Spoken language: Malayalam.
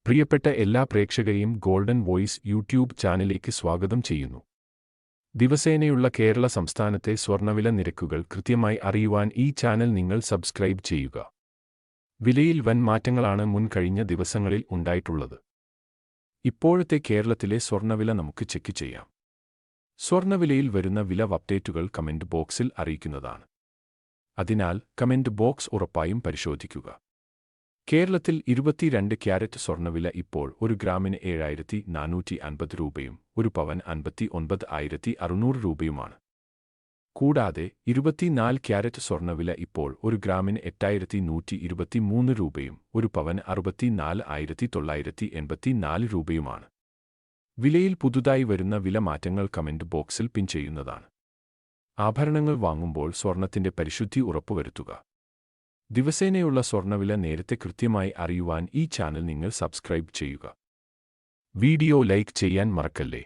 പ്രിയപ്പെട്ട എല്ലാ പ്രേക്ഷകരെയും ഗോൾഡൻ വോയിസ് യൂട്യൂബ് ചാനലിലേക്ക് സ്വാഗതം ചെയ്യുന്നു. ദിവസേനയുള്ള കേരള സംസ്ഥാനത്തെ സ്വർണ്ണവില നിരക്കുകൾ കൃത്യമായി അറിയുവാൻ ഈ ചാനൽ നിങ്ങൾ സബ്സ്ക്രൈബ് ചെയ്യുക. വിലയിൽ വൻ മാറ്റങ്ങളാണ് കഴിഞ്ഞ ദിവസങ്ങളിൽ ഉണ്ടായിട്ടുള്ളത്. ഇപ്പോഴത്തെ കേരളത്തിലെ സ്വർണ്ണവില നമുക്ക് ചെക്ക് ചെയ്യാം. സ്വർണ്ണവിലയിൽ വരുന്ന വില അപ്ഡേറ്റുകൾ കമന്റ് ബോക്സിൽ അറിയിക്കുന്നതാണ്. അതിനാൽ കമന്റ് ബോക്സ് ഉറപ്പായും പരിശോധിക്കുക. കേരളത്തിൽ 22 ക്യാരറ്റ് സ്വർണ്ണവില ഇപ്പോൾ ഒരു ഗ്രാമിന് 7,450 രൂപയും ഒരു പവൻ 59,600 രൂപയുമാണ്. കൂടാതെ 24 ക്യാരറ്റ് സ്വർണ്ണവില ഇപ്പോൾ ഒരു ഗ്രാമിന് 8,123 രൂപയും ഒരു പവൻ 64,984 രൂപയുമാണ്. വിലയിൽ പുതുതായി വരുന്ന വില മാറ്റങ്ങൾ കമന്റ് ബോക്സിൽ പിൻ ചെയ്യുന്നതാണ്. ആഭരണങ്ങൾ വാങ്ങുമ്പോൾ സ്വർണത്തിന്റെ പരിശുദ്ധി ഉറപ്പുവരുത്തുക. ദിവസേനയുള്ള സ്വർണ്ണവില നേരത്തെ കൃത്യമായി അറിയുവാൻ ഈ ചാനൽ നിങ്ങൾ സബ്സ്ക്രൈബ് ചെയ്യുക. വീഡിയോ ലൈക്ക് ചെയ്യാൻ മറക്കല്ലേ.